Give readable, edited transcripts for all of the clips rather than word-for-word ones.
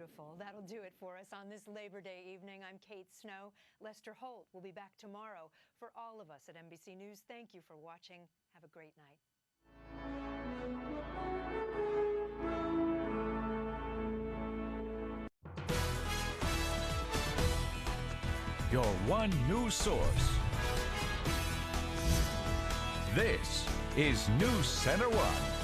Beautiful. That'll do it for us on this Labor Day evening. I'm Kate Snow. Lester Holt will be back tomorrow. For all of us at NBC News, thank you for watching. Have a great night. Your one news source. This is NewsCenter1.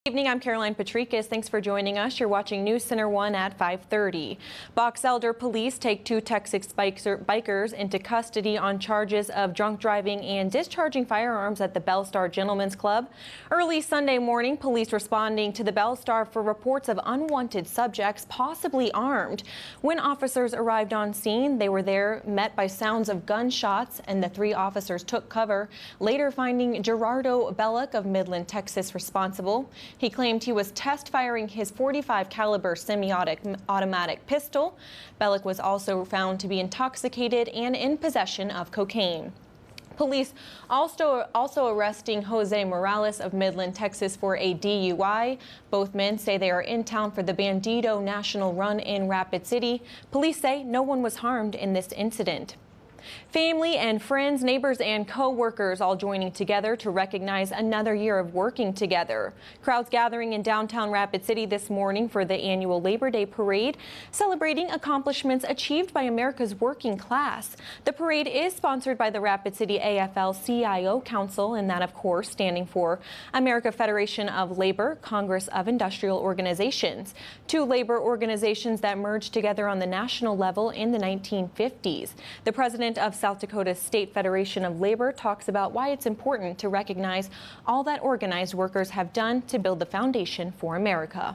Good evening, I'm Caroline Patricus. Thanks for joining us. You're watching NewsCenter1 at 5:30. Box Elder police take two Texas bikers into custody on charges of drunk driving and discharging firearms at the Bell Star Gentlemen's Club. Early Sunday morning, police responding to the Bell Star for reports of unwanted subjects, possibly armed. When officers arrived on scene, they were there met by sounds of gunshots, and the three officers took cover, later finding Gerardo Belloc of Midland, Texas responsible. He claimed he was test firing his .45 caliber semi-automatic pistol. Belloc was also found to be intoxicated and in possession of cocaine. Police also arresting Jose Morales of Midland, Texas for a DUI. Both men say they are in town for the Bandito National Run in Rapid City. Police say no one was harmed in this incident. Family and friends, neighbors and co-workers all joining together to recognize another year of working together. Crowds gathering in downtown Rapid City this morning for the annual Labor Day parade, celebrating accomplishments achieved by America's working class. The parade is sponsored by the Rapid City AFL-CIO Council, and that, of course, standing for American Federation of Labor, Congress of Industrial Organizations, two labor organizations that merged together on the national level in the 1950s. The president of South Dakota State Federation of Labor talks about why it's important to recognize all that organized workers have done to build the foundation for America.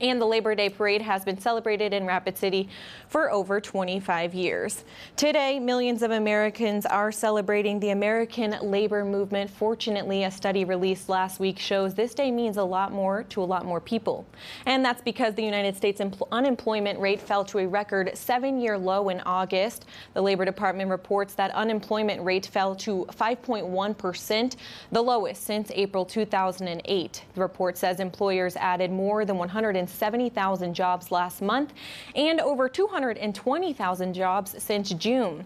And the Labor Day parade has been celebrated in Rapid City for over 25 years. Today, millions of Americans are celebrating the American labor movement. Fortunately, a study released last week shows this day means a lot more to a lot more people. And that's because the United States unemployment rate fell to a record 7-year low in August. The Labor Department reports that unemployment rate fell to 5.1%, the lowest since April 2008. The report says employers added more than 170,000 jobs last month and over 220,000 jobs since June.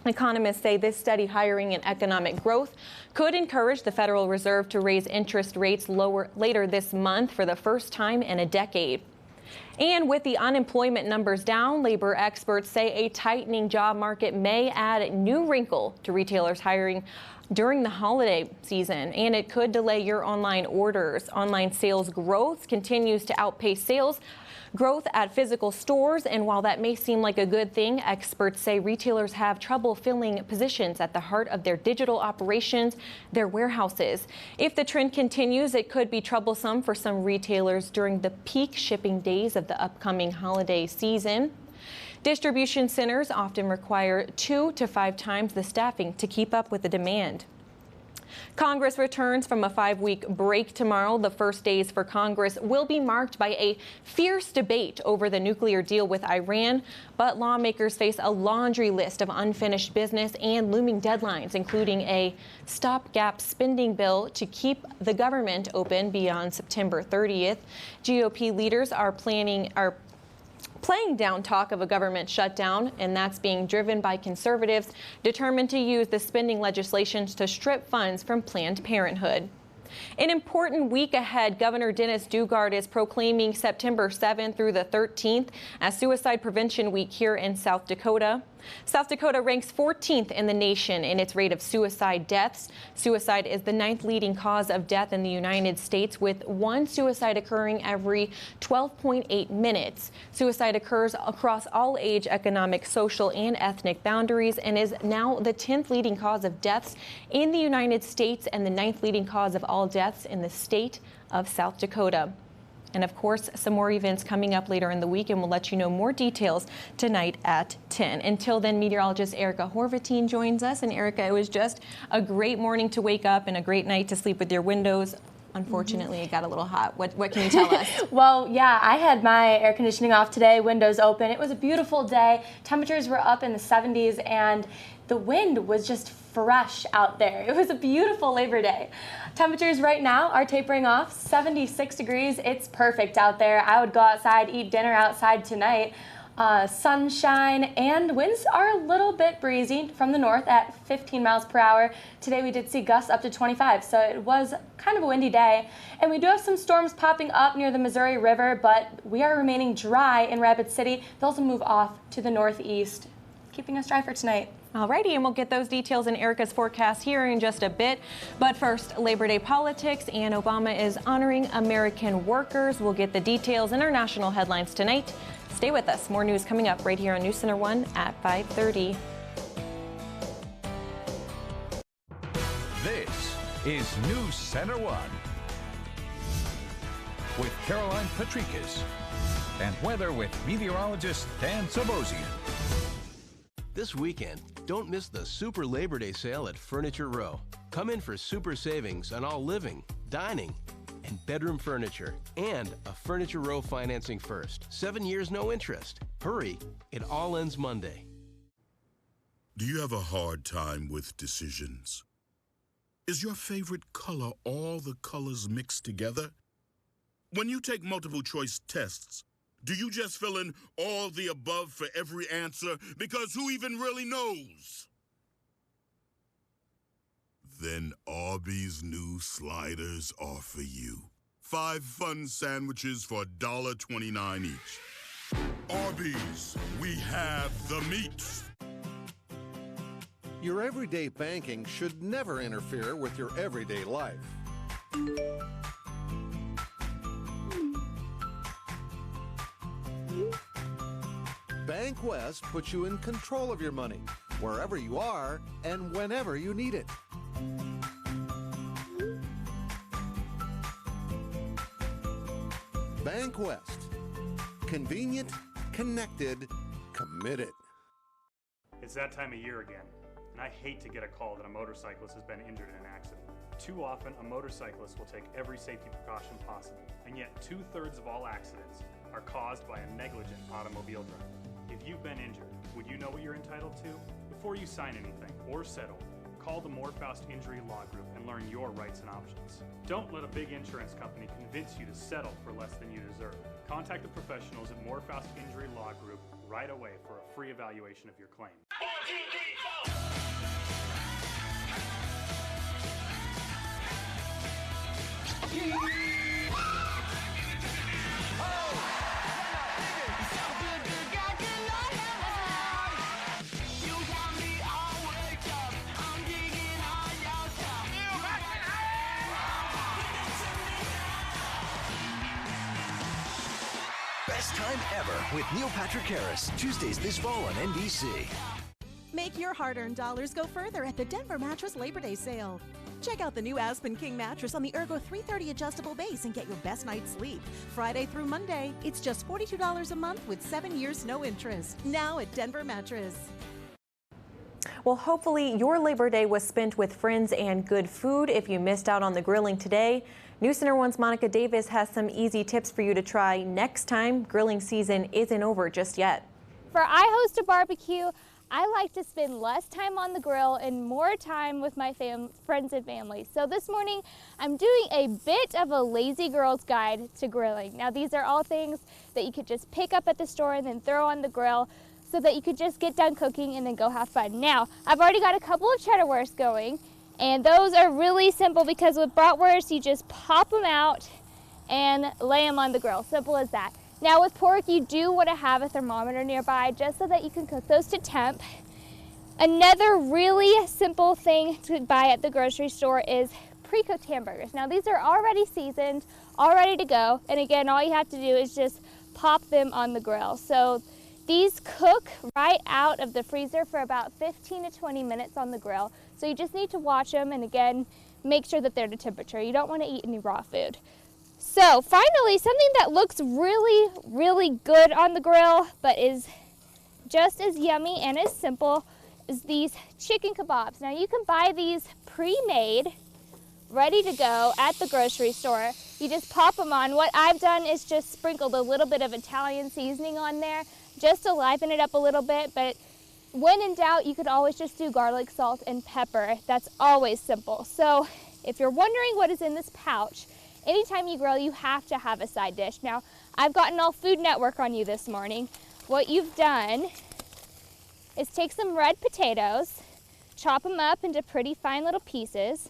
Economists say this steady hiring and economic growth could encourage the Federal Reserve to raise interest rates later this month for the first time in a decade. And with the unemployment numbers down, labor experts say a tightening job market may add a new wrinkle to retailers hiring during the holiday season, and it could delay your online orders. Online sales growth continues to outpace sales growth at physical stores, and while that may seem like a good thing, experts say retailers have trouble filling positions at the heart of their digital operations, their warehouses. If the trend continues, it could be troublesome for some retailers during the peak shipping days of the upcoming holiday season. Distribution centers often require 2 to 5 times the staffing to keep up with the demand. Congress returns from a 5-week break tomorrow. The first days for Congress will be marked by a fierce debate over the nuclear deal with Iran, but lawmakers face a laundry list of unfinished business and looming deadlines, including a stopgap spending bill to keep the government open beyond September 30th. GOP leaders are playing down talk of a government shutdown, and that's being driven by conservatives determined to use the spending legislation to strip funds from Planned Parenthood. An important week ahead. Governor Dennis Daugaard is proclaiming September 7th through the 13th as Suicide Prevention Week here in South Dakota. South Dakota ranks 14th in the nation in its rate of suicide deaths. Suicide is the 9th leading cause of death in the United States, with one suicide occurring every 12.8 minutes. Suicide occurs across all age, economic, social, and ethnic boundaries and is now the 10th leading cause of deaths in the United States and the 9th leading cause of all deaths in the state of South Dakota. And of course, some more events coming up later in the week, and we'll let you know more details tonight at 10. Until then, meteorologist Erica Horvatine joins us. And Erica, it was just a great morning to wake up and a great night to sleep with your windows. Unfortunately, it got a little hot. What can you tell us? Well, yeah, I had my air conditioning off today, windows open. It was a beautiful day. Temperatures were up in the 70s, and the wind was just fresh out there. It was a beautiful Labor Day. Temperatures right now are tapering off, 76 degrees. It's perfect out there. I would go outside, eat dinner outside tonight. Sunshine, and winds are a little bit breezy from the north at 15 miles per hour. Today we did see gusts up to 25, so it was kind of a windy day. And we do have some storms popping up near the Missouri River, but we are remaining dry in Rapid City. They'll also move off to the northeast, keeping us dry for tonight. Alrighty, and we'll get those details in Erica's forecast here in just a bit. But first, Labor Day politics, and Obama is honoring American workers. We'll get the details in our national headlines tonight. Stay with us. More news coming up right here on NewsCenter1 at 5:30. This is NewsCenter1 with Caroline Patrikas and weather with meteorologist Dan Sabozian. This weekend, don't miss the Super Labor Day sale at Furniture Row. Come in for super savings on all living, dining, and bedroom furniture, and a Furniture Row financing first. 7 years, no interest. Hurry, it all ends Monday. Do you have a hard time with decisions? Is your favorite color all the colors mixed together? When you take multiple choice tests, do you just fill in all the above for every answer? Because who even really knows? Then Arby's new sliders are for you. 5 fun sandwiches for $1.29 each. Arby's, we have the meats. Your everyday banking should never interfere with your everyday life. Bank West puts you in control of your money, wherever you are and whenever you need it. Bank West. Convenient, connected, committed. It's that time of year again, and I hate to get a call that a motorcyclist has been injured in an accident. Too often, a motorcyclist will take every safety precaution possible, and yet 2/3 of all accidents are caused by a negligent automobile driver. If you've been injured, would you know what you're entitled to? Before you sign anything or settle, call the Morefaust Injury Law Group and learn your rights and options. Don't let a big insurance company convince you to settle for less than you deserve. Contact the professionals at Morefaust Injury Law Group right away for a free evaluation of your claim. 1, 2, 3, 4. Best time ever with Neil Patrick Harris, Tuesdays this fall on NBC. Make your hard-earned dollars go further at the Denver Mattress Labor Day sale. Check out the new Aspen King mattress on the Ergo 330 adjustable base and get your best night's sleep. Friday through Monday, it's just $42 a month with 7 years no interest. Now at Denver Mattress. Well, hopefully your Labor Day was spent with friends and good food. If you missed out on the grilling today, NewsCenter1's Monica Davis has some easy tips for you to try next time. Grilling season isn't over just yet. For I Host a Barbecue, I like to spend less time on the grill and more time with my friends and family. So this morning, I'm doing a bit of a lazy girl's guide to grilling. Now, these are all things that you could just pick up at the store and then throw on the grill so that you could just get done cooking and then go have fun. Now, I've already got a couple of cheddar wursts going, and those are really simple because with bratwurst, you just pop them out and lay them on the grill. Simple as that. Now with pork, you do want to have a thermometer nearby just so that you can cook those to temp. Another really simple thing to buy at the grocery store is pre-cooked hamburgers. Now these are already seasoned, all ready to go. And again, all you have to do is just pop them on the grill. So these cook right out of the freezer for about 15 to 20 minutes on the grill. So you just need to watch them and again, make sure that they're to temperature. You don't want to eat any raw food. So finally, something that looks really, really good on the grill, but is just as yummy and as simple is these chicken kebabs. Now you can buy these pre-made, ready to go at the grocery store. You just pop them on. What I've done is just sprinkled a little bit of Italian seasoning on there just to liven it up a little bit, but when in doubt, you could always just do garlic, salt, and pepper. That's always simple. So if you're wondering what is in this pouch, anytime you grill, you have to have a side dish. Now, I've gotten all Food Network on you this morning. What you've done is take some red potatoes, chop them up into pretty fine little pieces,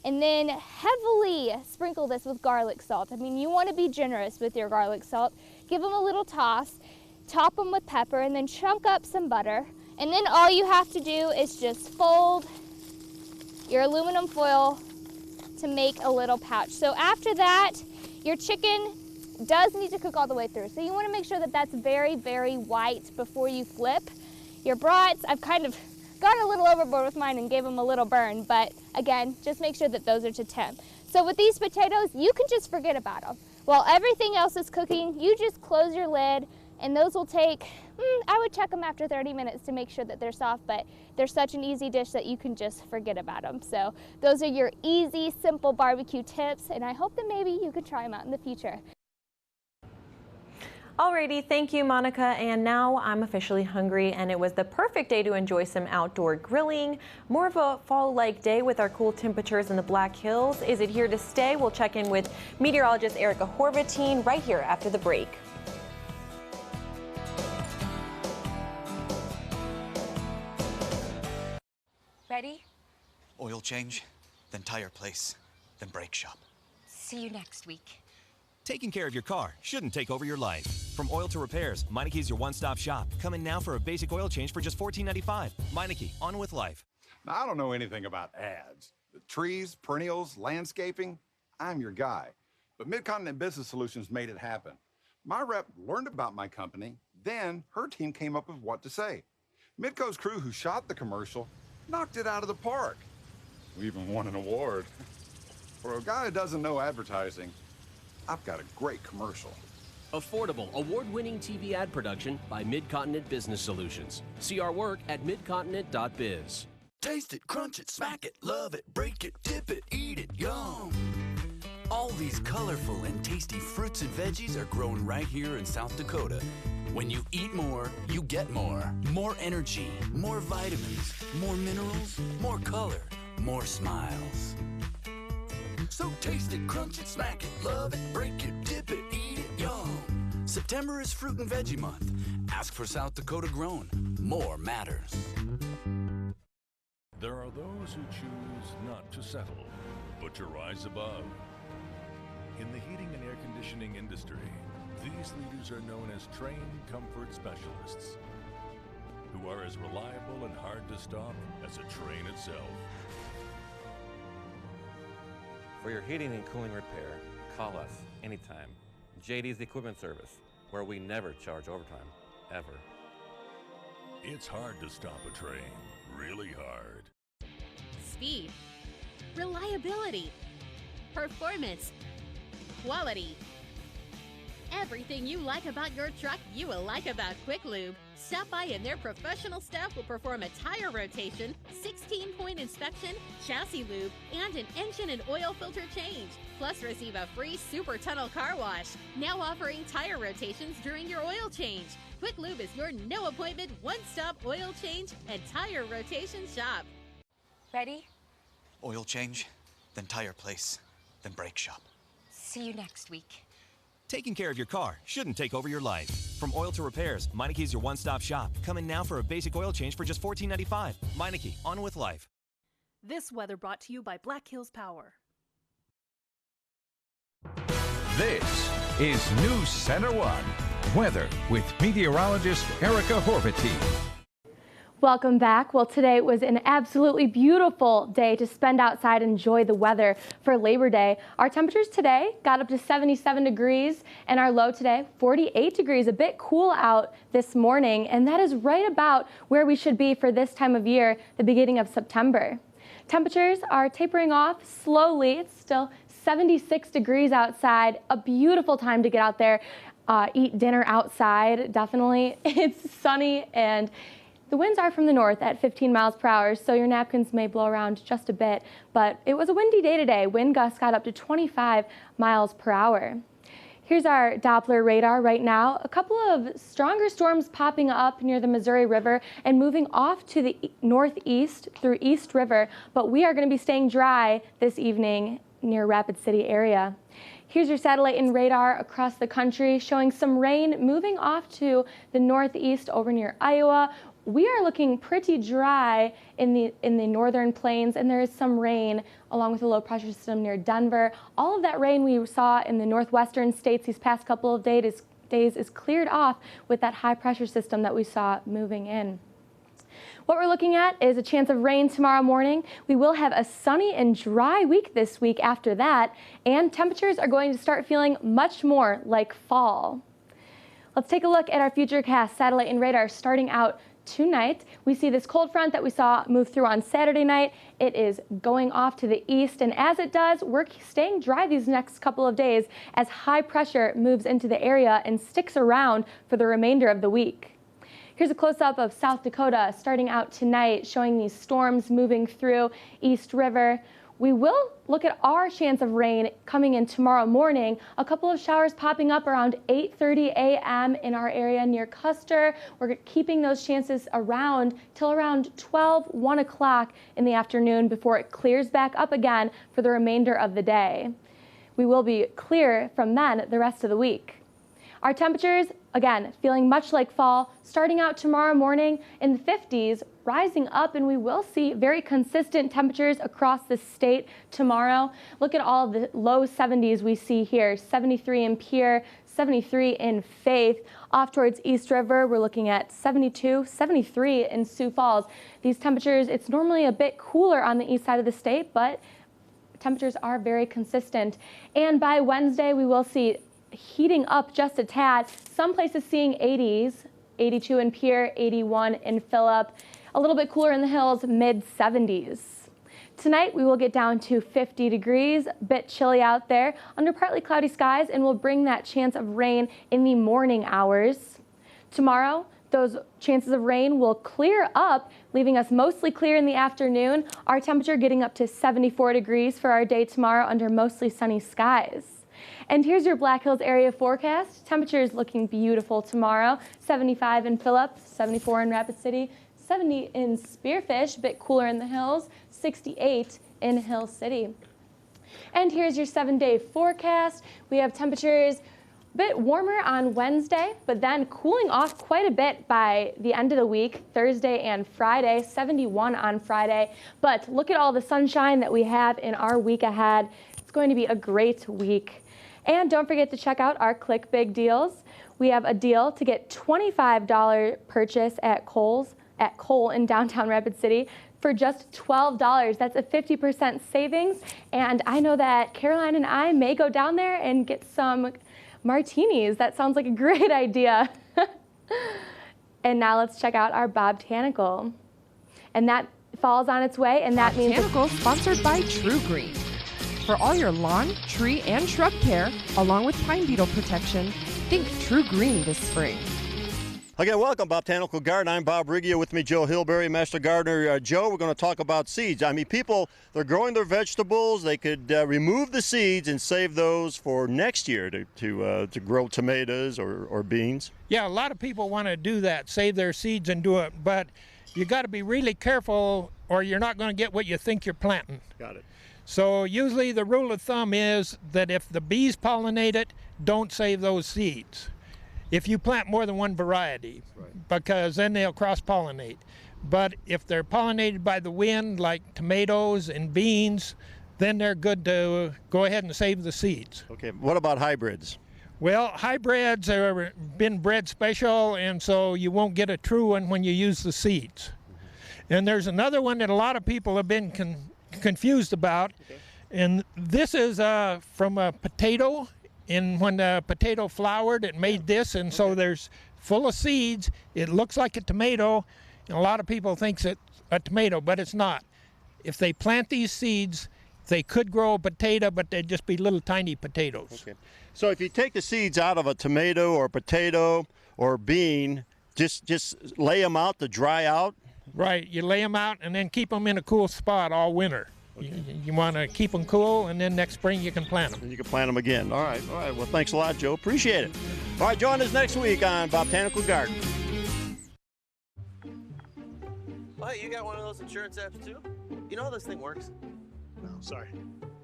and then heavily sprinkle this with garlic salt. I mean, you want to be generous with your garlic salt. Give them a little toss, top them with pepper, and then chunk up some butter. And then all you have to do is just fold your aluminum foil to make a little pouch. So after that, your chicken does need to cook all the way through. So you want to make sure that that's very, very white before you flip. Your brats, I've kind of gone a little overboard with mine and gave them a little burn, but again, just make sure that those are to temp. So with these potatoes, you can just forget about them. While everything else is cooking, you just close your lid, and those will take, I would check them after 30 minutes to make sure that they're soft, but they're such an easy dish that you can just forget about them. So those are your easy, simple barbecue tips, and I hope that maybe you could try them out in the future. Alrighty, thank you, Monica. And now I'm officially hungry, and it was the perfect day to enjoy some outdoor grilling. More of a fall-like day with our cool temperatures in the Black Hills. Is it here to stay? We'll check in with meteorologist Erica Horvatine right here after the break. Ready? Oil change, then tire place, then brake shop. See you next week. Taking care of your car shouldn't take over your life. From oil to repairs, Meineke's your one-stop shop. Come in now for a basic oil change for just $14.95. Meineke, on with life. Now, I don't know anything about ads. The trees, perennials, landscaping, I'm your guy. But Mid-Continent Business Solutions made it happen. My rep learned about my company, then her team came up with what to say. Midco's crew who shot the commercial knocked it out of the park. We even won an award. For a guy who doesn't know advertising, I've got a great commercial. Affordable, award-winning TV ad production by Mid-Continent Business Solutions. See our work at midcontinent.biz. Taste it, crunch it, smack it, love it, break it, dip it, eat it, yum. All these colorful and tasty fruits and veggies are grown right here in South Dakota. When you eat more, you get more. More energy, more vitamins, more minerals, more color, more smiles. So taste it, crunch it, smack it, love it, break it, dip it, eat it, yum. September is Fruit and Veggie Month. Ask for South Dakota grown. More matters. There are those who choose not to settle, but to rise above. In the heating and air conditioning industry, these leaders are known as trained comfort specialists, who are as reliable and hard to stop as a train itself. For your heating and cooling repair, call us anytime. JD's Equipment Service, where we never charge overtime, ever. It's hard to stop a train, really hard. Speed, reliability, performance, quality. Everything you like about your truck, you will like about Quick Lube. Stop by and their professional staff will perform a tire rotation, 16-point inspection, chassis lube, and an engine and oil filter change. Plus receive a free Super Tunnel car wash. Now offering tire rotations during your oil change. Quick Lube is your no-appointment, one-stop oil change and tire rotation shop. Ready? Oil change, then tire place, then brake shop. See you next week. Taking care of your car shouldn't take over your life. From oil to repairs, Meineke's your one-stop shop. Come in now for a basic oil change for just $14.95. Meineke, on with life. This weather brought to you by Black Hills Power. This is NewsCenter1 Weather with meteorologist Erica Horvatine. Welcome back. Well, today was an absolutely beautiful day to spend outside and enjoy the weather for Labor Day. Our temperatures today got up to 77 degrees and our low today, 48 degrees, a bit cool out this morning. And that is right about where we should be for this time of year, the beginning of September. Temperatures are tapering off slowly. It's still 76 degrees outside, a beautiful time to get out there, eat dinner outside. Definitely. It's sunny and the winds are from the north at 15 miles per hour, so your napkins may blow around just a bit, but it was a windy day today. Wind gusts got up to 25 miles per hour. Here's our Doppler radar right now. A couple of stronger storms popping up near the Missouri River and moving off to the northeast through East River, but we are going to be staying dry this evening near Rapid City area. Here's your satellite and radar across the country showing some rain moving off to the northeast over near Iowa. We are looking pretty dry in the northern plains, and there is some rain along with a low pressure system near Denver. All of that rain we saw in the northwestern states these past couple of days is cleared off with that high pressure system that we saw moving in. What we're looking at is a chance of rain tomorrow morning. We will have a sunny and dry week this week after that, and temperatures are going to start feeling much more like fall. Let's take a look at our Futurecast satellite and radar starting out tonight. We see this cold front that we saw move through on Saturday night. It is going off to the east, and as it does, we're staying dry these next couple of days as high pressure moves into the area and sticks around for the remainder of the week. Here's a close-up of South Dakota starting out tonight, showing these storms moving through East River. We will look at our chance of rain coming in tomorrow morning. A couple of showers popping up around 8:30 a.m. in our area near Custer. We're keeping those chances around till around 1 o'clock in the afternoon before it clears back up again for the remainder of the day. We will be clear from then the rest of the week. Our temperatures, again, feeling much like fall, starting out tomorrow morning in the 50s, rising up, and we will see very consistent temperatures across the state tomorrow. Look at all the low 70s we see here, 73 in Pierre, 73 in Faith. Off towards East River, we're looking at 72, 73 in Sioux Falls. These temperatures, it's normally a bit cooler on the east side of the state, but temperatures are very consistent. And by Wednesday, we will see heating up just a tad. Some places seeing 80s, 82 in Pierre, 81 in Phillip. A little bit cooler in the hills, mid-70s. Tonight we will get down to 50 degrees, a bit chilly out there under partly cloudy skies, and will bring that chance of rain in the morning hours. Tomorrow, those chances of rain will clear up, leaving us mostly clear in the afternoon. Our temperature getting up to 74 degrees for our day tomorrow under mostly sunny skies. And here's your Black Hills area forecast. Temperatures looking beautiful tomorrow. 75 in Phillip, 74 in Rapid City, 70 in Spearfish, a bit cooler in the hills, 68 in Hill City. And here's your 7-day forecast. We have temperatures a bit warmer on Wednesday, but then cooling off quite a bit by the end of the week, Thursday and Friday, 71 on Friday. But look at all the sunshine that we have in our week ahead. It's going to be a great week. And don't forget to check out our Click Big deals. We have a deal to get $25 purchase at Kohl in downtown Rapid City for just $12. That's a 50% savings. And I know that Caroline and I may go down there and get some martinis. That sounds like a great idea. And now let's check out our Botanical. And that falls on its way, and that means Botanical, sponsored by True Green. For all your lawn, tree, and shrub care, along with pine beetle protection, think True Green this spring. Again, welcome, Botanical Garden. I'm Bob Riggio, with me Joe Hilberry, Master Gardener. Joe, we're going to talk about seeds. I mean, people, they're growing their vegetables. They could remove the seeds and save those for next year to grow tomatoes or beans. Yeah, a lot of people want to do that, save their seeds and do it, but you got to be really careful or you're not going to get what you think you're planting. Got it. So usually the rule of thumb is that if the bees pollinate it, don't save those seeds. If you plant more than one variety, because then they'll cross-pollinate. But if they're pollinated by the wind, like tomatoes and beans, then they're good to go ahead and save the seeds. Okay, what about hybrids? Well, hybrids have been bred special, and so you won't get a true one when you use the seeds. And there's another one that a lot of people have been confused about, and this is from a potato, and when the potato flowered it made this, and so there's full of seeds. It looks like a tomato, and a lot of people think it's a tomato, but it's not. If they plant these seeds, they could grow a potato, but they'd just be little tiny potatoes. Okay. So if you take the seeds out of a tomato or potato or bean, just lay them out to dry out? Right, you lay them out and then keep them in a cool spot all winter. You want to keep them cool, and then next spring you can plant them. And you can plant them again. All right. Well, thanks a lot, Joe. Appreciate it. All right, join us next week on Botanical Garden. Oh, hey, you got one of those insurance apps too? You know how this thing works? No, sorry.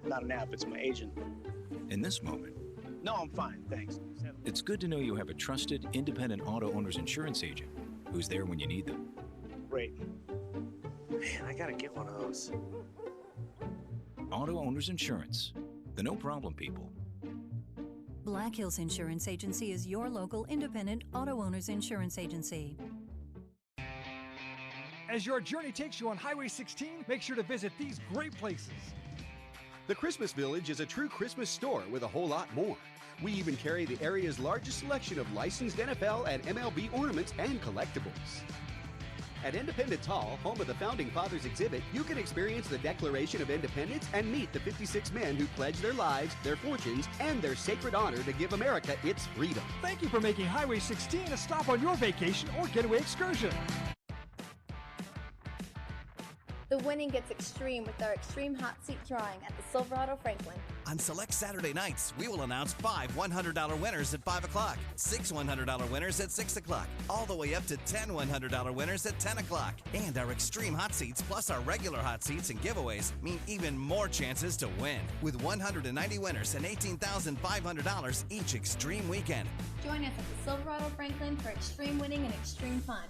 Not an app, it's my agent. In this moment, No, I'm fine, thanks. it's good to know you have a trusted, independent auto owner's insurance agent who's there when you need them. Great. Man, I gotta get one of those. Auto Owners Insurance, the no problem people. Black Hills Insurance Agency is your local independent auto owners insurance agency. As your journey takes you on Highway 16, make sure to visit these great places. The Christmas Village is a true Christmas store with a whole lot more. We even carry the area's largest selection of licensed NFL and MLB ornaments and collectibles. At Independence Hall, home of the Founding Fathers exhibit, you can experience the Declaration of Independence and meet the 56 men who pledged their lives, their fortunes, and their sacred honor to give America its freedom. Thank you for making Highway 16 a stop on your vacation or getaway excursion. The winning gets extreme with our Extreme Hot Seat drawing at the Silverado Franklin. On select Saturday nights, we will announce 5 $100 winners at 5 o'clock, 6 $100 winners at 6 o'clock, all the way up to 10 $100 winners at 10 o'clock. And our Extreme Hot Seats plus our regular hot seats and giveaways mean even more chances to win, with 190 winners and $18,500 each Extreme weekend. Join us at the Silverado Franklin for extreme winning and extreme fun.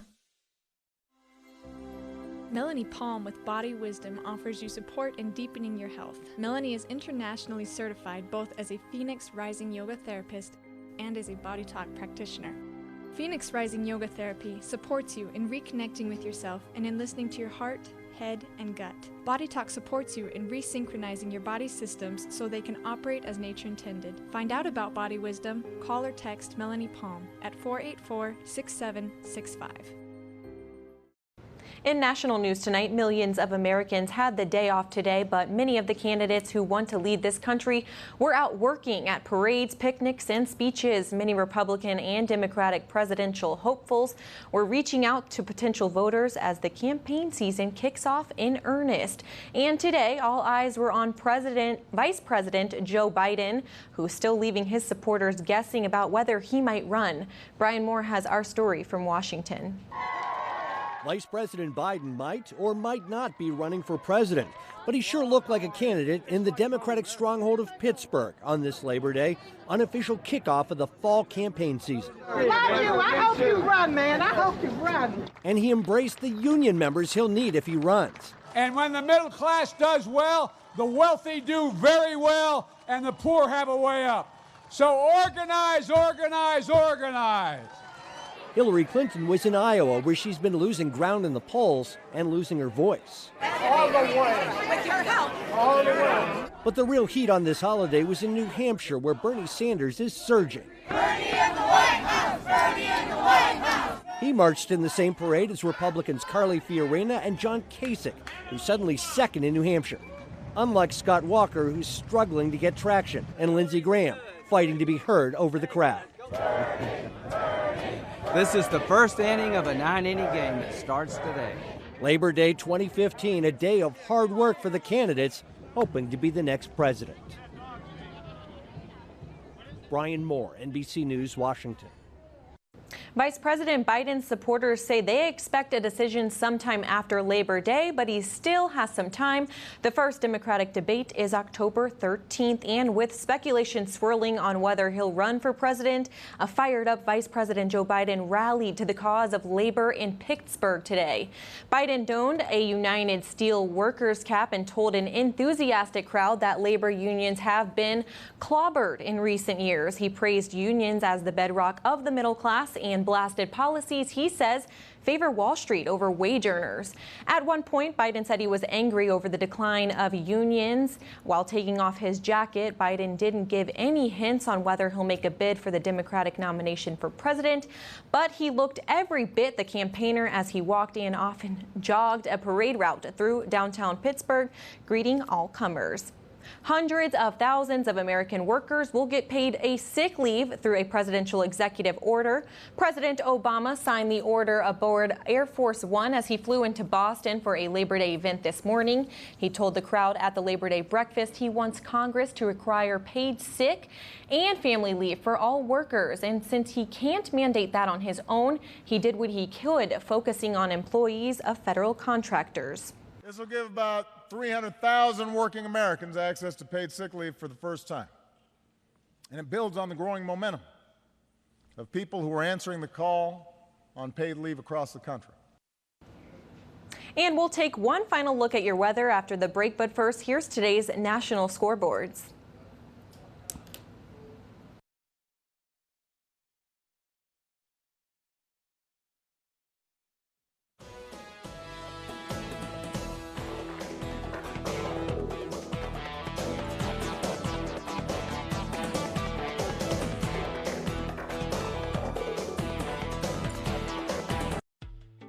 Melanie Palm with Body Wisdom offers you support in deepening your health. Melanie is internationally certified both as a Phoenix Rising Yoga therapist and as a Body Talk practitioner. Phoenix Rising Yoga Therapy supports you in reconnecting with yourself and in listening to your heart, head, and gut. Body Talk supports you in resynchronizing your body systems so they can operate as nature intended. Find out about Body Wisdom, call or text Melanie Palm at 484-6765. In national news tonight, millions of Americans had the day off today, but many of the candidates who want to lead this country were out working at parades, picnics, and speeches. Many Republican and Democratic presidential hopefuls were reaching out to potential voters as the campaign season kicks off in earnest. And today, all eyes were on Vice President Joe Biden, who's still leaving his supporters guessing about whether he might run. Brian Moore has our story from Washington. Vice President Biden might or might not be running for president, but he sure looked like a candidate in the Democratic stronghold of Pittsburgh on this Labor Day, unofficial kickoff of the fall campaign season. Love you. I hope you run, man. I hope you run. And he embraced the union members he'll need if he runs. And when the middle class does well, the wealthy do very well, and the poor have a way up. So organize, organize, organize. Hillary Clinton was in Iowa, where she's been losing ground in the polls and losing her voice. All the way. With your help. All the way. But the real heat on this holiday was in New Hampshire, where Bernie Sanders is surging. Bernie in the White House. Bernie in the White House. He marched in the same parade as Republicans Carly Fiorina and John Kasich, who's suddenly second in New Hampshire. Unlike Scott Walker, who's struggling to get traction, and Lindsey Graham, fighting to be heard over the crowd. This is the first inning of a 9-inning game that starts today. Labor Day 2015, a day of hard work for the candidates hoping to be the next president. Brian Moore, NBC News, Washington. Vice President Biden's supporters say they expect a decision sometime after Labor Day, but he still has some time. The first Democratic debate is October 13th, and with speculation swirling on whether he'll run for president, a fired-up Vice President Joe Biden rallied to the cause of labor in Pittsburgh today. Biden donned a United Steel Workers cap and told an enthusiastic crowd that labor unions have been clobbered in recent years. He praised unions as the bedrock of the middle class and blasted policies he says favor Wall Street over wage earners. At one point, Biden said he was angry over the decline of unions. While taking off his jacket, Biden didn't give any hints on whether he'll make a bid for the Democratic nomination for president, but he looked every bit the campaigner as he walked and often jogged a parade route through downtown Pittsburgh, greeting all comers. Hundreds of thousands of American workers will get paid a sick leave through a presidential executive order. President Obama signed the order aboard Air Force One as he flew into Boston for a Labor Day event this morning. He told the crowd at the Labor Day breakfast he wants Congress to require paid sick and family leave for all workers. And since he can't mandate that on his own, he did what he could, focusing on employees of federal contractors. This will give about 300,000 working Americans access to paid sick leave for the first time. And it builds on the growing momentum of people who are answering the call on paid leave across the country. And we'll take one final look at your weather after the break, but first, here's today's national scoreboards.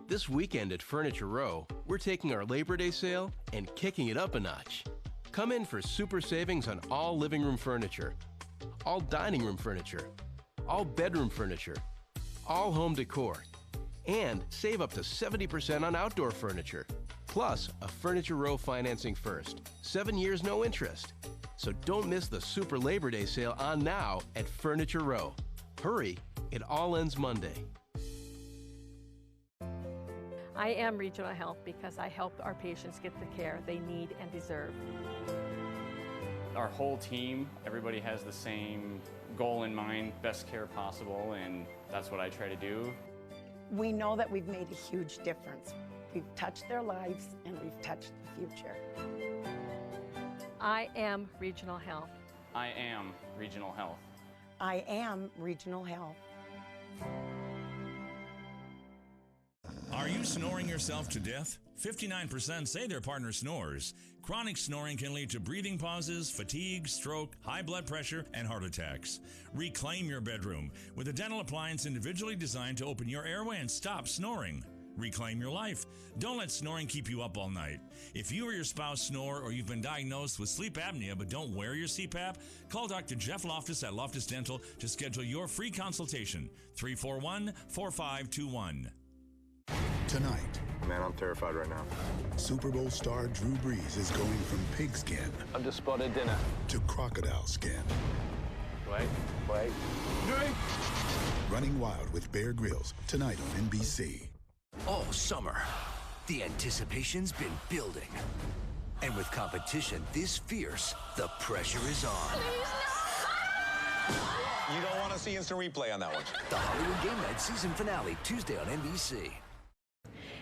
This weekend at Furniture Row, we're taking our Labor Day sale and kicking it up a notch. Come in for super savings on all living room furniture, all dining room furniture, all bedroom furniture, all home decor, and save up to 70% on outdoor furniture. Plus, a Furniture Row financing first. 7 years, no interest. So don't miss the Super Labor Day sale on now at Furniture Row. Hurry, it all ends Monday. I am Regional Health because I help our patients get the care they need and deserve. Our whole team, everybody has the same goal in mind, best care possible, and that's what I try to do. We know that we've made a huge difference. We've touched their lives and we've touched the future. I am Regional Health. I am Regional Health. I am Regional Health. Are you snoring yourself to death? 59% say their partner snores. Chronic snoring can lead to breathing pauses, fatigue, stroke, high blood pressure, and heart attacks. Reclaim your bedroom with a dental appliance individually designed to open your airway and stop snoring. Reclaim your life. Don't let snoring keep you up all night. If you or your spouse snore or you've been diagnosed with sleep apnea but don't wear your CPAP, call Dr. Jeff Loftus at Loftus Dental to schedule your free consultation. 341-4521. Tonight. Man, I'm terrified right now. Super Bowl star Drew Brees is going from pigskin. I've just spotted dinner. To crocodile skin. Wait. Running Wild with Bear Grylls tonight on NBC. All summer, the anticipation's been building. And with competition this fierce, the pressure is on. You don't want to see instant replay on that one. The Hollywood Game Night season finale, Tuesday on NBC.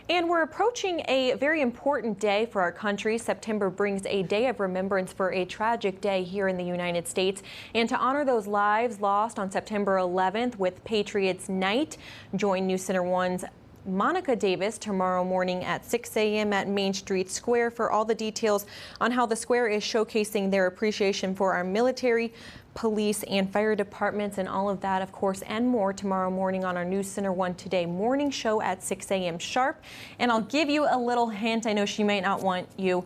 And we're approaching a very important day for our country. September brings a day of remembrance for a tragic day here in the United States. And to honor those lives lost on September 11th with Patriots Night, join NewsCenter1's Monica Davis tomorrow morning at 6 a.m. at Main Street Square for all the details on how the square is showcasing their appreciation for our military, police, and fire departments, and all of that, of course, and more tomorrow morning on our NewsCenter1 Today morning show at 6 a.m. sharp. And I'll give you a little hint. I know she might not want you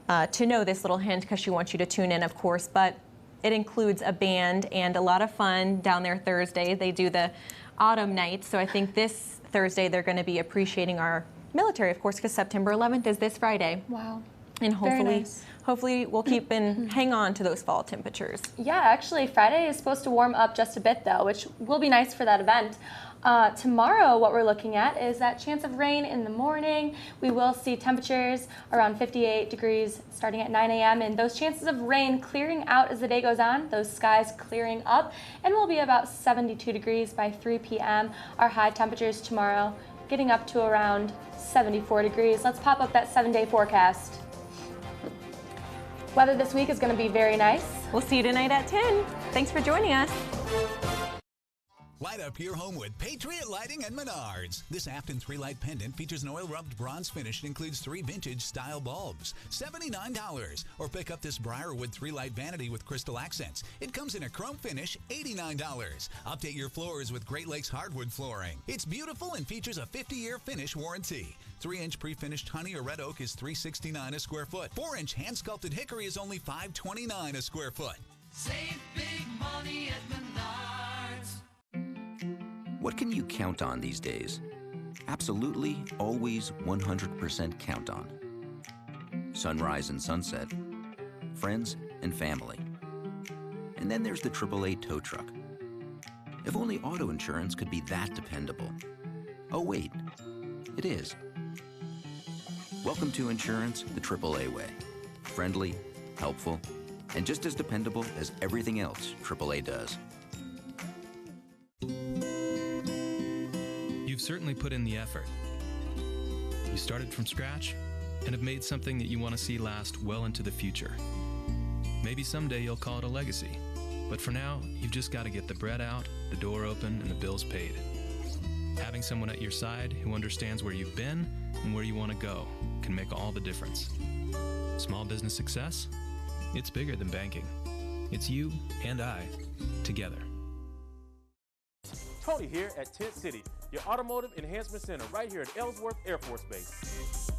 to know this little hint because she wants you to tune in, of course, but it includes a band and a lot of fun down there Thursday. They do the autumn nights, so I think this Thursday they're going to be appreciating our military, of course, because September 11th is this Friday. Wow. And hopefully, nice. hopefully we'll keep and hang on to those fall temperatures. Yeah, actually, Friday is supposed to warm up just a bit, though, which will be nice for that event. Tomorrow, what we're looking at is that chance of rain in the morning. We will see temperatures around 58 degrees starting at 9 a.m. and those chances of rain clearing out as the day goes on, those skies clearing up, and we'll be about 72 degrees by 3 p.m. Our high temperatures tomorrow getting up to around 74 degrees. Let's pop up that 7-day forecast. Weather this week is going to be very nice. We'll see you tonight at 10. Thanks for joining us. Light up your home with Patriot Lighting and Menards. This Afton 3-light pendant features an oil-rubbed bronze finish and includes 3 vintage-style bulbs. $79. Or pick up this Briarwood 3-light vanity with crystal accents. It comes in a chrome finish, $89. Update your floors with Great Lakes hardwood flooring. It's beautiful and features a 50-year finish warranty. 3-inch pre-finished honey or red oak is $369 a square foot. 4-inch hand-sculpted hickory is only $529 a square foot. Save big money at Menards. What can you count on these days? Absolutely, always, 100% count on. Sunrise and sunset, friends and family. And then there's the AAA tow truck. If only auto insurance could be that dependable. Oh wait, it is. Welcome to insurance the AAA way. Friendly, helpful, and just as dependable as everything else AAA does. You've certainly put in the effort. You started from scratch and have made something that you want to see last well into the future. Maybe someday you'll call it a legacy, but for now, you've just got to get the bread out, the door open, and the bills paid. Having someone at your side who understands where you've been and where you want to go can make all the difference. Small business success? It's bigger than banking. It's you and I together. Tony here at Tent City, your automotive enhancement center right here at Ellsworth Air Force Base.